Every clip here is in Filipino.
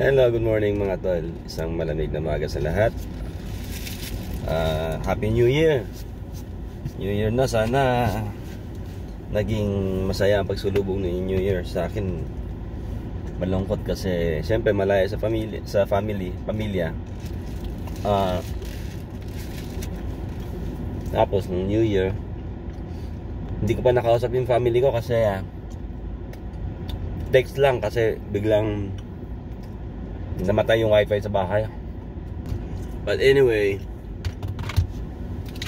Hello, good morning mga tol. Isang malamig na umaga sa lahat. Happy New Year. New Year na, sana naging masaya ang pagsulubong ng New Year. Sa akin malungkot kasi siyempre malaya sa pamilya. Tapos ng New Year hindi ko pa nakausap yung family ko kasi text lang kasi biglang namatay yung wifi sa bahay. But anyway,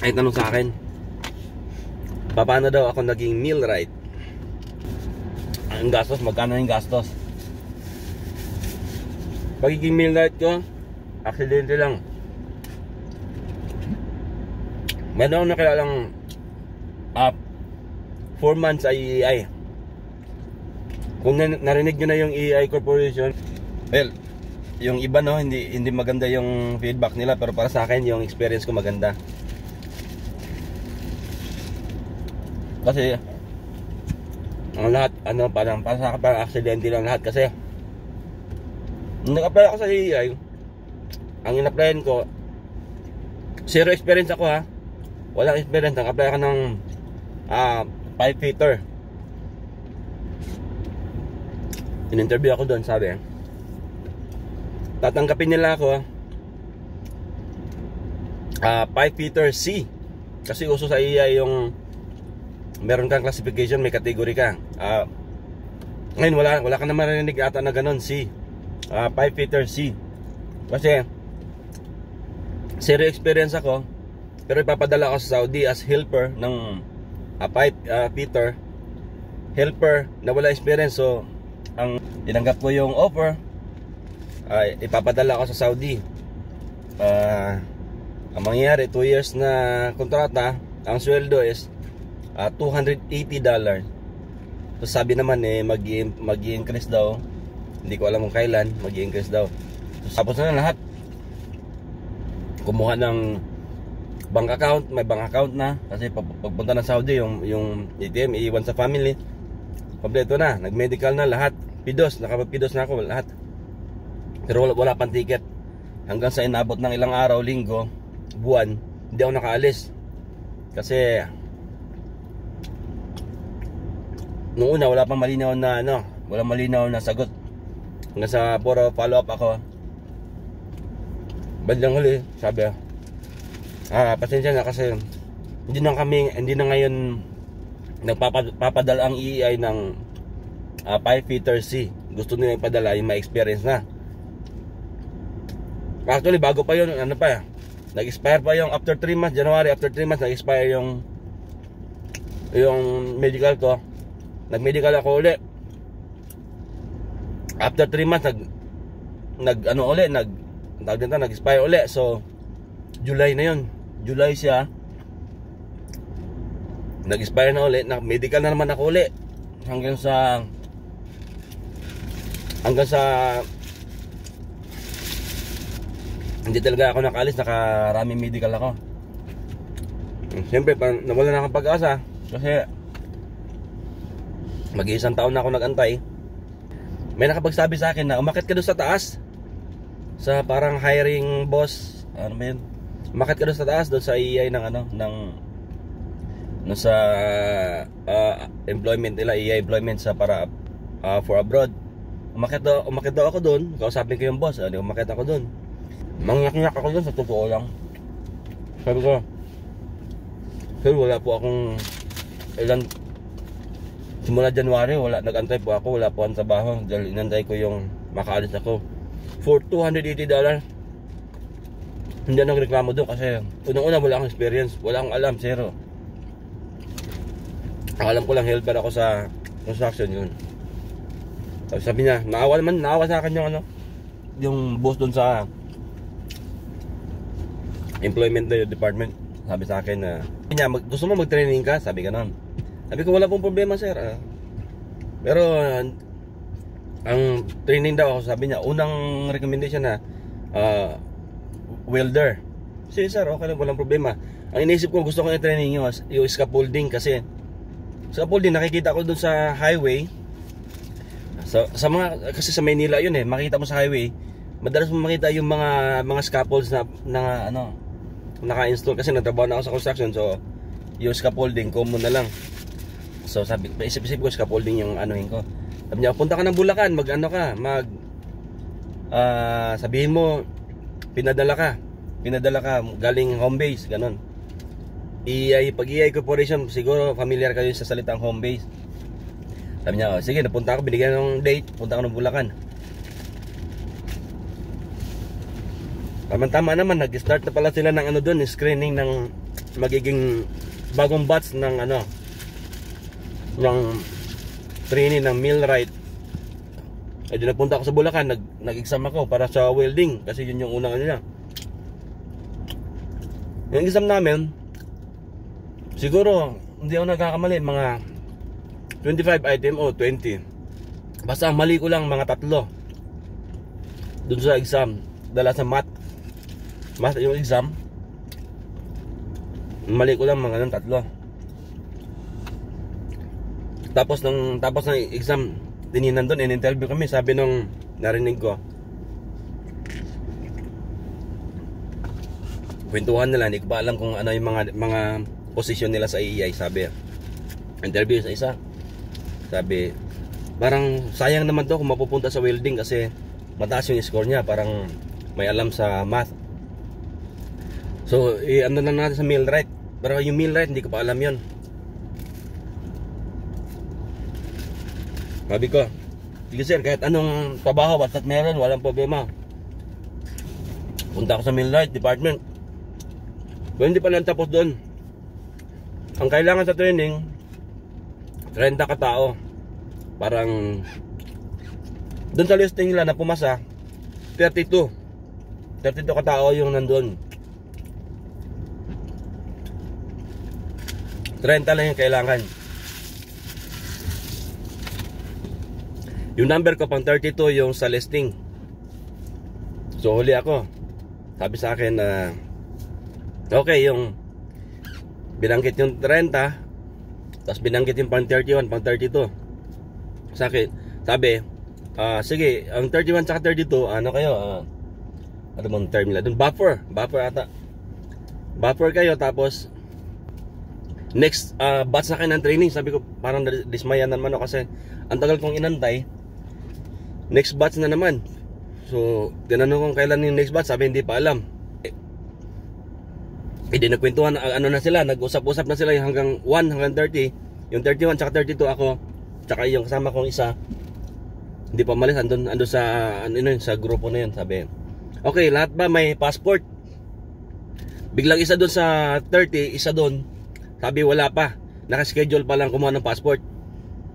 ay tanong sa akin, paano daw ako naging millwright? Ang gastos, magkano yung gastos? Pagiging millwright ko, aksidente lang. Meron akong nakilalang 4 months sa EEI. Kung narinig nyo na yung EEI Corporation, well, yung iba no, hindi maganda yung feedback nila, pero para sa akin yung experience ko maganda. Kasi ang lahat parang para sa akin parang aksidente lang lahat. Kasi nung nag-apply ako sa EEI, ang in-applyan ko, zero experience ako ha. Walang experience. Nag-apply ako ng pipe fitter. In-interview ako doon, sabi tatanggapin nila ako pipe fitter C. Kasi uso sa EEI yung meron kang classification, may category ka. Ngayon wala ka na marinig ata na ganun, C. Pipe fitter C. Kasi zero experience ako, pero ipapadala ako sa Saudi as helper ng pipe fitter. Helper na wala experience. So ang tinanggap ko yung offer, ipapadala ako sa Saudi. Ang mangyayari, 2 years na kontrata. Ang sweldo is $280. So sabi naman mag-i-increase daw. Hindi ko alam kung kailan mag-i-increase daw. So, tapos na lahat. Kumuha ng bank account, may bank account na. Kasi pagpunta ng Saudi, yung ATM iiwan sa family. Kompleto na, nag-medical na lahat. Pidos, nakapag-pidos na ako lahat. Pero wala pang ticket. Hanggang sa inabot ng ilang araw, linggo, buwan, hindi ako nakaalis. Kasi nung una wala pang malinaw na walang malinaw na sagot. Hanggang sa puro follow up ako. Bandang huli, sabi pasensya na kasi hindi na ngayon nagpapadala ang EEI ng pipe fitter C. Gusto nila ipadala yung may experience na. Actually bago pa yun, nag-expire pa yung after 3 months, January, after 3 months nag-expire yung medical ko. Nag-medical ako ulit. After 3 months nag-expire ulit. So July na yun. July siya. Nag-expire na ulit. Medical na naman ako ulit. Hanggang sa hindi talaga ako nakaalis. Nakaraming medical ako. Siyempre nawala na akong pag-asa. Kasi mag-iisang taon na ako nag-antay. May nakapagsabi sa akin na umakit ka doon sa taas, sa parang hiring boss, ano ba yun, umakit ka doon sa taas, doon sa EEI sa employment nila, EEI employment sa para for abroad. Umakit daw ako doon. Kausapin ko yung boss, umakit ako doon. Mangyak-nyak ako doon, sa totoo lang. Sabi ko, sir, wala po akong simula January, nag-antay po ako, wala po akong trabaho dahil inantay ko yung makaalis ako for $280. Hindi na nagreklamo doon kasi unang-una wala akong experience, wala akong alam, zero. Ang alam ko lang helper ako sa construction yun. Sabi niya, naawa sa akin yung boss doon sa employment department. Sabi sa akin na gusto mo mag-training ka? Sabi ganon. Sabi ko wala pong problema sir. Pero ang training daw ako, sabi niya, unang recommendation na welder. Sige sir, okay lang, walang problema. Ang inisip ko, gusto ko i-training yung scaffolding. Kasi scaffolding nakikita ko dun sa highway So, sa mga, kasi sa Maynila yun eh, makita mo sa highway, madalas mo makita yung mga scaffolds na ano, naka-install kasi nagtrabaho na ako sa construction. So, yung scaffolding, common na lang. So, isip-isip ko, scaffolding yung anuhin ko. Sabi niya, punta ka ng Bulacan, sabihin mo, pinadala ka galing home base, ganon. Pag EI Corporation, siguro familiar kayo sa salitang home base. Sabi niya, sige, napunta ako, binigyan ng date, punta ako ng Bulacan. Tama naman, nag-start na pala sila ng ano doon, screening ng magiging bagong batch ng ano, ng training ng millwright. Ay di nagpunta ako sa Bulacan, nag-exam ako para sa welding kasi yun yung unang ano niya. Yung exam namin, siguro hindi ako nagkakamali, mga 25 item o 20. Basta ang mali ko lang mga 3 dun sa exam. Dala sa math yung exam, mali ko lang mga 3. Tapos ng exam, tininan doon, in-interview kami. Sabi nung narinig ko, kwentuhan nila, hindi ko pa alam kung ano yung mga posisyon nila sa EI. Sabi, interview sa isa, sabi, parang sayang naman to kung mapupunta sa welding kasi mataas yung score niya, parang may alam sa math. So, ano na natin sa millwright. Pero yung millwright, hindi ko pa alam yun. Sabi ko, sige sir, kahit anong trabaho, basta't meron, walang problema. Punta ako sa millwright department. Pero hindi pa lang tapos doon. Ang kailangan sa training, 30 katao. Parang doon sa listing nila na pumasa, 32 katao yung nandun. 30 lang yung kailangan. Yung number ko pang 32 yung sa listing. So huli ako. Sabi sa akin na okay, yung binanggit yung 30, tapos binanggit yung pang 31, pang 32. Sa akin, sabi, sige, ang 31 tsaka 32, ano kayo? Ano bang term nila? Doon, buffer ata. Buffer kayo, tapos next batch na kayo ng training. Sabi ko, parang dismayan naman ako kasi ang tagal kong inantay. Next batch na naman. So, tinanong kung kailan yung next batch, sabi hindi pa alam. Hindi nagkwentuhan, ano na sila, nag-usap-usap na sila yung hanggang 1 hanggang 30. Yung 31 tsaka 32 ako, tsaka yung kasama kong isa, hindi pa malis, andun sa grupo na yun. Sabi, okay, lahat ba may passport? Biglang isa doon sa 30, isa doon, sabi wala pa, nakaschedule pa lang kumuha ng passport.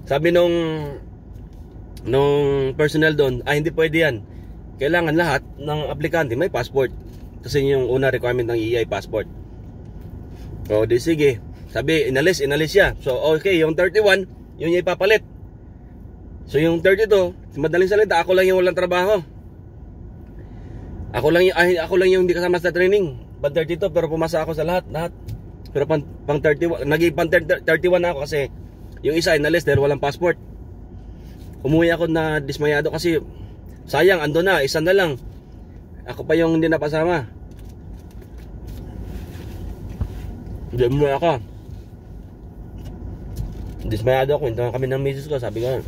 Sabi nung personnel doon, hindi pwede yan, kailangan lahat ng aplikante may passport kasi yung una requirement ng EI passport. O di sige, sabi inalis siya. So okay, yung 31 yun yung ipapalit. So yung 32, madaling salita, ako lang yung walang trabaho. Ako lang yung hindi kasama sa training. Pang 32 pero pumasa ako sa lahat. Pero pang 31, naging pang 31 na ako kasi yung isa inalis dahil walang passport. Umuwi ako na dismayado kasi sayang, ando na, isa na lang. Ako pa yung hindi napasama. Hindi mo ako. Dismayado ako. Hintahan kami ng misis ko. Sabi ko,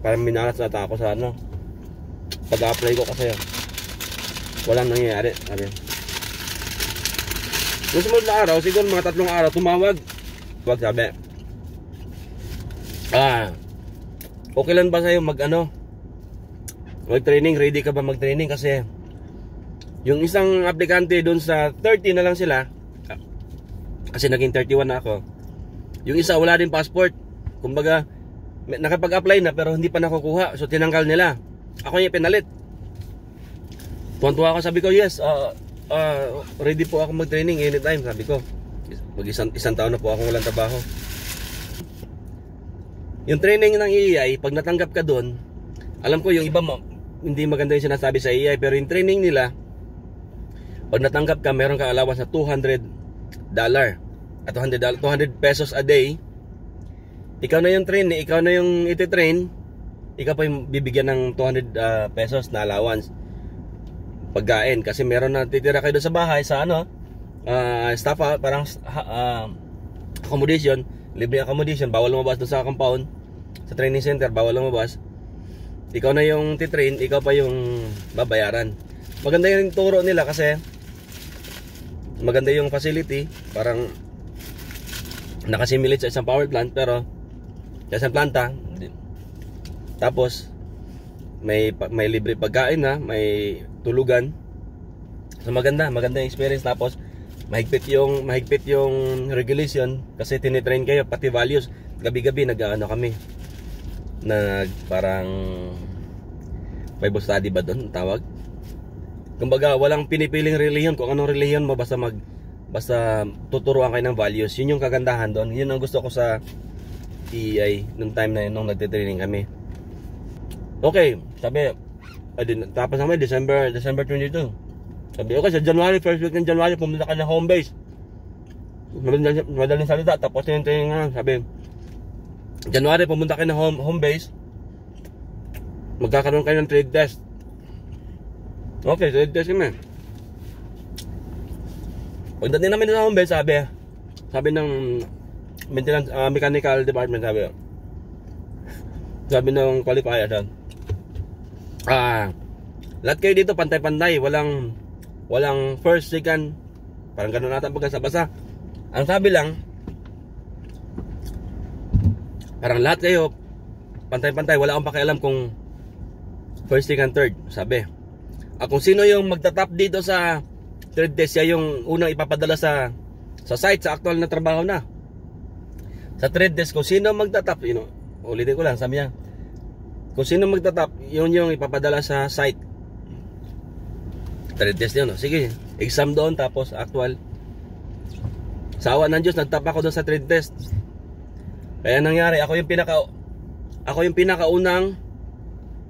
parang minalas na ako sa ano. Pag-apply ko kasi walang nangyayari. Sabi. Nung sumunod na araw, siguro mga 3 araw, tumawag. Wag sabi. Okay lang ba sa'yo mag-training? Ready ka ba mag-training? Kasi yung isang aplikante doon sa 30 na lang sila, kasi naging 31 na ako. Yung isa wala din passport. Kumbaga, nakapag-apply na pero hindi pa nakukuha. So tinanggal nila. Ako yung pinalit. Tuwan-tuwa ako, sabi ko, yes, ready po ako mag-training anytime, sabi ko. Isang taon na po ako walang trabaho. Yung training ng EI, pag natanggap ka doon, alam ko yung iba hindi maganda yung sinasabi sa EI, pero yung training nila, pag natanggap ka, meron ka allowance na $200 at $200 pesos a day. Ikaw na yung train, ikaw na yung ititrain, ikaw pa yung bibigyan ng 200 pesos na allowance pagkain, kasi meron na titira kayo doon sa bahay sa staff parang accommodation, libre accommodation, bawal lumabas doon sa compound, sa training center bawal lumabas. Ikaw na yung titrain, ikaw pa yung babayaran. Maganda yung turo nila kasi maganda yung facility, parang nakasimulate sa isang power plant, pero sa isang planta. Tapos may libre pagkain na, may tulugan. So maganda yung experience. Tapos mahigpit yung regulation kasi tinitrain kayo, pati values. Gabi-gabi kami. Parang Bible study ba doon tawag? Kumbaga walang pinipiling relihiyon, kung anong relihiyon mo, basta tuturuan kayo ng values. Yun yung kagandahan doon. Yun ang gusto ko sa EEI nung time na yun, nung nagtitraining kami. Okay, sabi, tapos naman December 22. Sabi, okay, sa January, first week ng January, pumunta ka na home base. Madaling salita, tapos yung training nga. Sabi, January, pumunta ka na home base. Magkakaroon kayo ng trade test. Okay, trade test kami. Pagdating namin sa home base, sabi ng maintenance, mechanical department, sabi ng qualifier, lahat kayo dito pantay-pantay, walang first, second, parang gano'n natin pagkasabasa. Ang sabi lang, parang lahat kayo pantay-pantay, wala akong pakialam kung first, second, third. Sabi, kung sino yung magtatap dito sa third test, siya yung unang ipapadala sa site, sa actual na trabaho na. Sa third test, kung sino magtatap, ulitin ko lang, sabi niya, kung sino magtatap, yun yung ipapadala sa site. Third test yun, sige, exam doon, tapos actual. Sa awa ng Diyos, nagtap ako doon sa third test. Kaya nangyari, ako yung pinakaunang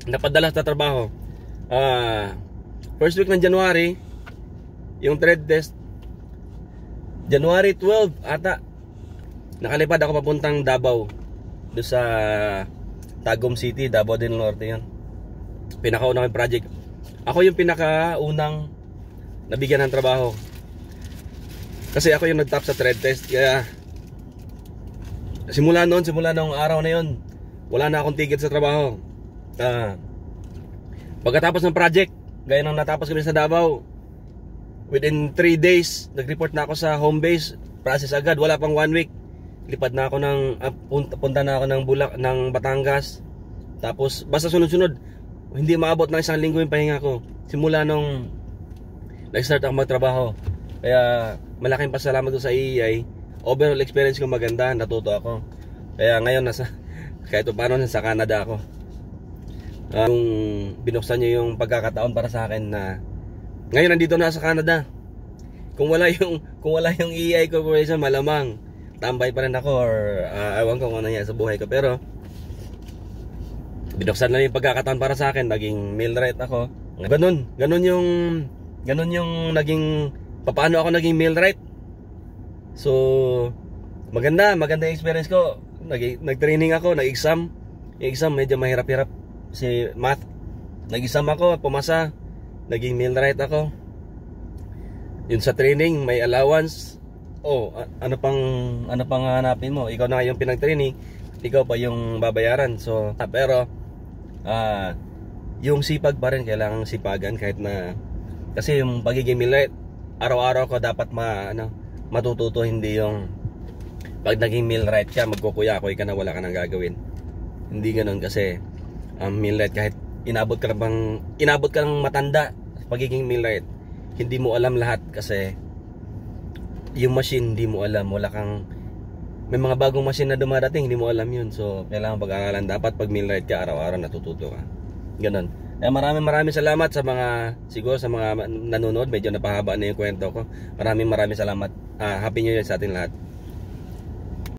napadala sa trabaho. First week ng January, yung third test, January 12 ata, nakalipad ako papuntang Davao, doon sa Tagum City, Davao del Norte yan. Pinakaunang project. Ako yung pinakaunang nabigyan ng trabaho. Kasi ako yung nagtap sa thread test. Kaya simula nung araw na yon, wala na akong ticket sa trabaho. Pagkatapos ng project, gaya nang natapos kami sa Davao, within 3 days, nag-report na ako sa home base. Process agad, wala pang 1 week. Lipad na ako punta na ako ng Batangas. Tapos basta sunod-sunod, hindi maabot ng 1 linggo yung pahinga ko. Simula nung nag-start ako magtrabaho. Kaya malaking pasalamat ko sa EEI. Overall experience ko maganda, natuto ako. Kaya ngayon kahit paano nasa Canada ako. Kung binuksan nyo yung pagkakataon para sa akin na ngayon nandito na sa Canada. Kung wala yung EEI Corporation, malamang tambay pa rin ako, or ewan ko kung ano yan sa buhay ko. Pero binuksan lang yung pagkakataon para sa akin, naging millwright ako. Ganun yung naging, paano ako naging millwright. So maganda yung experience ko. Nag-training ako, nag-exam. Yung exam medyo mahirap-hirap, si math. Nag-exam ako, pumasa, naging millwright ako. Yun sa training, may allowance. Ano pang hanapin mo? Ikaw na yung pinag-training, ikaw pa yung babayaran. So, pero yung sipag pa rin, kailangang sipagan kahit na, kasi yung pagiging millwright, araw-araw ko dapat matututo, hindi yung pag naging millwright ka, magkukuya-kuy ka na wala ka nang gagawin. Hindi ganoon, kasi millwright, kahit inabot ka ng matanda sa pagiging millwright, hindi mo alam lahat, kasi yung machine hindi mo alam, may mga bagong machine na dumadating, hindi mo alam yun. So kailangan pag-aralan, dapat pag millwright ka, araw-araw natututo ka. Ganon. Kaya maraming salamat sa mga nanonood. Medyo napahaba na yung kwento ko. Maraming salamat. Happy New Year sa ating lahat.